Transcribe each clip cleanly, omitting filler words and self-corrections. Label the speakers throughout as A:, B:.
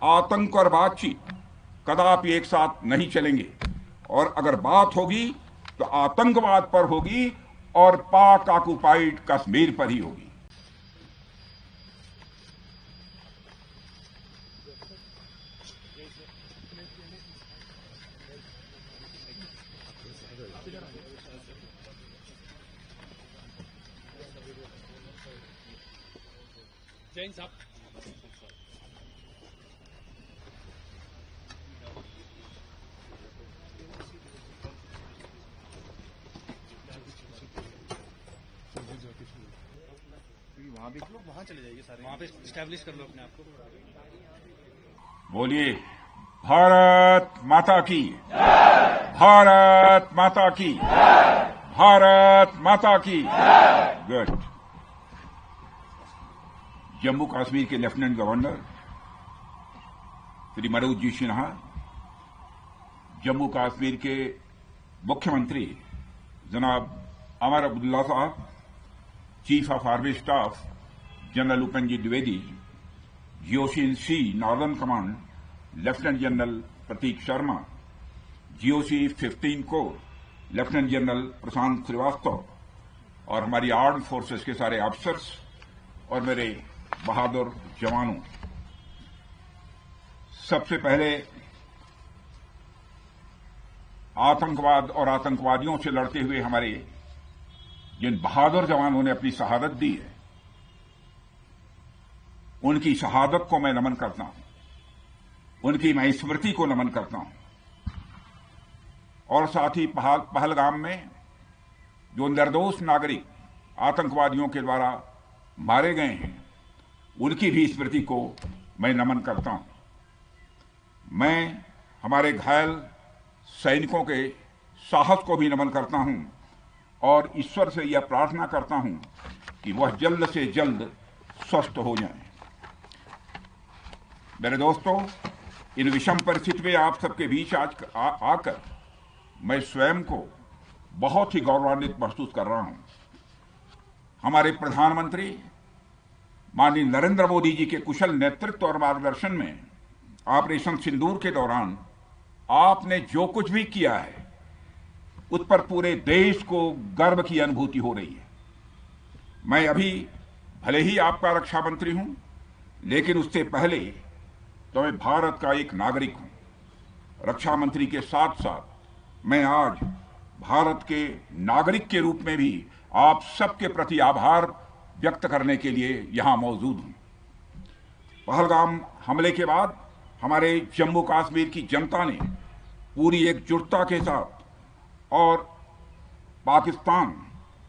A: आतंक और बातचीत कदापि एक साथ नहीं चलेंगे, और अगर बात होगी तो आतंकवाद पर होगी और पाक ऑक्युपाइड कश्मीर पर ही होगी।
B: जैन साहब, वहां भी लोग वहां चले जाइए, सारे वहां पे स्टैब्लिश कर लो अपने आप को।
A: बोलिए भारत माता की, भारत माता की, भारत माता की। गुड। जम्मू कश्मीर के लेफ्टिनेंट गवर्नर श्री मनोज जी सिन्हा, जम्मू कश्मीर के मुख्यमंत्री जनाब अमर अब्दुल्ला साहब, chief of army staff general Upendra ji Dwivedi, GOC C northern command lieutenant general Prateek Sharma, GOC 15 corps lieutenant general Prashant Srivastava, और हमारी आर्म्ड फोर्सेस के सारे अफसर्स और मेरे बहादुर जवानों, सबसे पहले आतंकवाद और आतंकवादियों से लड़ते हुए हमारे जिन बहादुर जवानों ने अपनी शहादत दी है, उनकी शहादत को मैं नमन करता हूं, उनकी मैं स्मृति को नमन करता हूं। और साथ ही पहलगाम में जो निर्दोष नागरिक आतंकवादियों के द्वारा मारे गए हैं, उनकी भी स्मृति को मैं नमन करता हूं। मैं हमारे घायल सैनिकों के साहस को भी नमन करता हूं और ईश्वर से यह प्रार्थना करता हूं कि वह जल्द से जल्द स्वस्थ हो जाएं। मेरे दोस्तों, इन विषम परिस्थिति में आप सबके बीच आज आकर मैं स्वयं को बहुत ही गौरवान्वित महसूस कर रहा हूं। हमारे प्रधानमंत्री माननीय नरेंद्र मोदी जी के कुशल नेतृत्व और मार्गदर्शन में ऑपरेशन सिंदूर के दौरान आपने जो कुछ भी किया है, उस पर पूरे देश को गर्व की अनुभूति हो रही है। मैं अभी भले ही आपका रक्षा मंत्री हूं, लेकिन उससे पहले तो मैं भारत का एक नागरिक हूं। रक्षा मंत्री के साथ साथ मैं आज भारत के नागरिक के रूप में भी आप सबके प्रति आभार व्यक्त करने के लिए यहां मौजूद हूं। पहलगाम हमले के बाद हमारे जम्मू कश्मीर की जनता ने पूरी एकजुटता के साथ और पाकिस्तान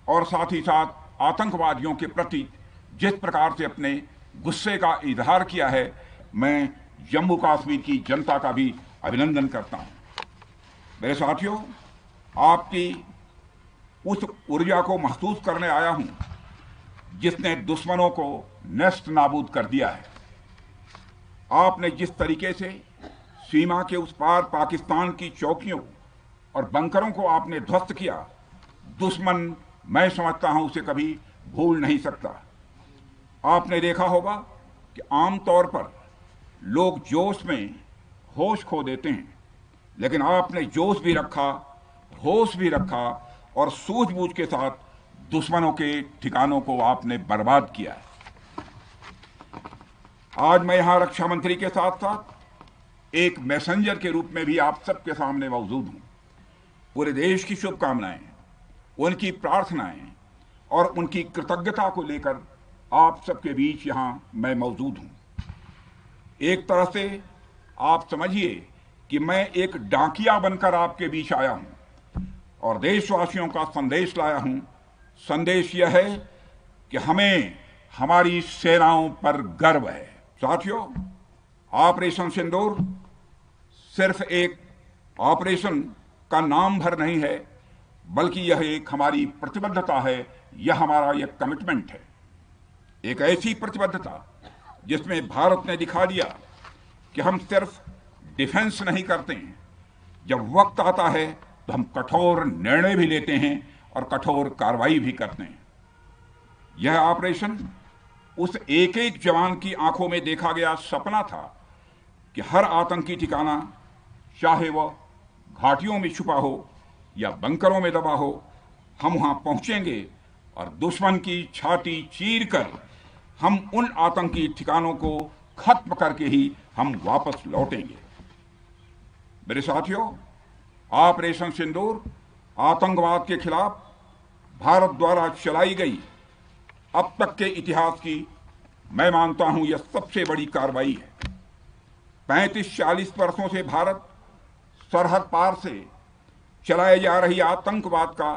A: और साथ ही साथ आतंकवादियों के प्रति जिस प्रकार से अपने गुस्से का इजहार किया है, मैं जम्मू कश्मीर की जनता का भी अभिनंदन करता हूं। मेरे साथियों, आपकी उस ऊर्जा को महसूस करने आया हूं जिसने दुश्मनों को नष्ट नाबूद कर दिया है। आपने जिस तरीके से सीमा के उस पार पाकिस्तान की चौकियों और बंकरों को आपने ध्वस्त किया, दुश्मन, मैं समझता हूं, उसे कभी भूल नहीं सकता। आपने देखा होगा कि आमतौर पर लोग जोश में होश खो देते हैं, लेकिन आपने जोश भी रखा, होश भी रखा और सूझबूझ के साथ दुश्मनों के ठिकानों को आपने बर्बाद किया है। आज मैं यहां रक्षा मंत्री के साथ साथ एक मैसेंजर के रूप में भी आप सबके सामने मौजूद हूं। पूरे देश की शुभकामनाएं, उनकी प्रार्थनाएं और उनकी कृतज्ञता को लेकर आप सबके बीच यहां मैं मौजूद हूं। एक तरह से आप समझिए कि मैं एक डाकिया बनकर आपके बीच आया हूं और देशवासियों का संदेश लाया हूं। संदेश यह है कि हमें हमारी सेनाओं पर गर्व है। साथियों, ऑपरेशन सिंदूर सिर्फ एक ऑपरेशन का नाम भर नहीं है, बल्कि यह एक हमारी प्रतिबद्धता है, यह हमारा एक कमिटमेंट है। एक ऐसी प्रतिबद्धता जिसमें भारत ने दिखा दिया कि हम सिर्फ डिफेंस नहीं करते हैं, जब वक्त आता है तो हम कठोर निर्णय भी लेते हैं और कठोर कार्रवाई भी करते हैं। यह ऑपरेशन उस एक एक जवान की आंखों में देखा गया सपना था कि हर आतंकी ठिकाना, चाहे वह घाटियों में छुपा हो या बंकरों में दबा हो, हम वहां पहुंचेंगे और दुश्मन की छाती चीर कर हम उन आतंकी ठिकानों को खत्म करके ही हम वापस लौटेंगे। मेरे साथियों, ऑपरेशन सिंदूर आतंकवाद के खिलाफ भारत द्वारा चलाई गई अब तक के इतिहास की, मैं मानता हूं, यह सबसे बड़ी कार्रवाई है। 35-40 वर्षों से भारत सरहद पार से चलाए जा रही आतंकवाद का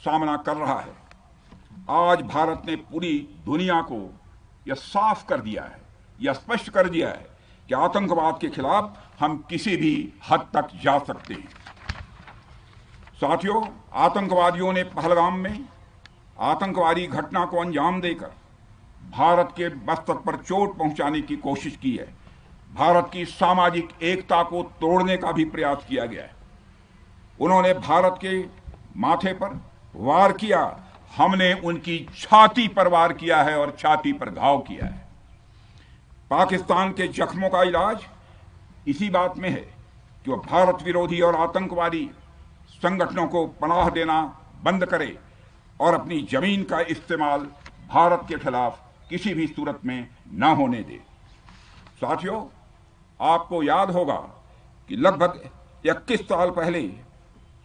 A: सामना कर रहा है। आज भारत ने पूरी दुनिया को यह साफ कर दिया है, यह स्पष्ट कर दिया है कि आतंकवाद के खिलाफ हम किसी भी हद तक जा सकते हैं। साथियों, आतंकवादियों ने पहलगाम में आतंकवादी घटना को अंजाम देकर भारत के मस्तक पर चोट पहुंचाने की कोशिश की है। भारत की सामाजिक एकता को तोड़ने का भी प्रयास किया गया है। उन्होंने भारत के माथे पर वार किया, हमने उनकी छाती पर वार किया है और छाती पर घाव किया है। पाकिस्तान के जख्मों का इलाज इसी बात में है कि वह भारत विरोधी और आतंकवादी संगठनों को पनाह देना बंद करे और अपनी जमीन का इस्तेमाल भारत के खिलाफ किसी भी सूरत में न होने दे। साथियों, आपको याद होगा कि लगभग 21 साल पहले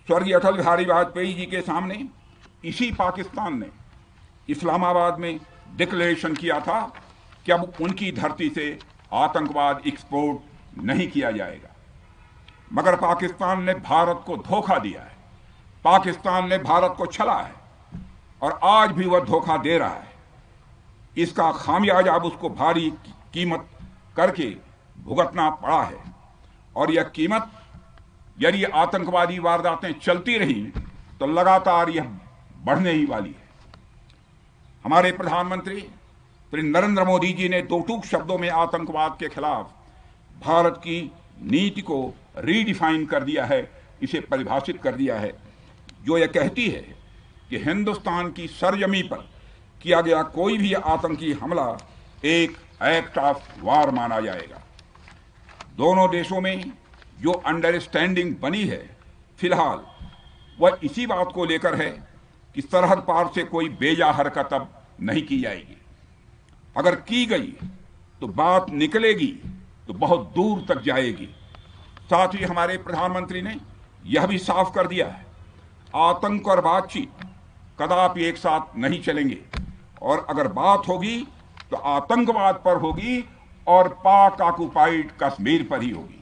A: स्वर्गीय अटल बिहारी वाजपेयी जी के सामने इसी पाकिस्तान ने इस्लामाबाद में डिक्लेरेशन किया था कि अब उनकी धरती से आतंकवाद एक्सपोर्ट नहीं किया जाएगा। मगर पाकिस्तान ने भारत को धोखा दिया है, पाकिस्तान ने भारत को छला है और आज भी वह धोखा दे रहा है। इसका खामियाजा अब उसको भारी कीमत करके भुगतना पड़ा है और यह कीमत, यदि आतंकवादी वारदातें चलती रही तो लगातार यह बढ़ने ही वाली है। हमारे प्रधानमंत्री श्री नरेंद्र मोदी जी ने दो टूक शब्दों में आतंकवाद के खिलाफ भारत की नीति को रीडिफाइन कर दिया है, इसे परिभाषित कर दिया है, जो यह कहती है कि हिंदुस्तान की सरजमी पर किया गया कोई भी आतंकी हमला एक एक्ट ऑफ वार माना जाएगा। दोनों देशों में जो अंडरस्टैंडिंग बनी है फिलहाल, वह इसी बात को लेकर है कि सरहद पार से कोई बेजा हरकत अब नहीं की जाएगी। अगर की गई तो बात निकलेगी तो बहुत दूर तक जाएगी। साथ ही हमारे प्रधानमंत्री ने यह भी साफ कर दिया है, आतंक और बातचीत कदापि एक साथ नहीं चलेंगे और अगर बात होगी तो आतंकवाद पर होगी और पाक ऑक्युपाइड कश्मीर पर ही होगी।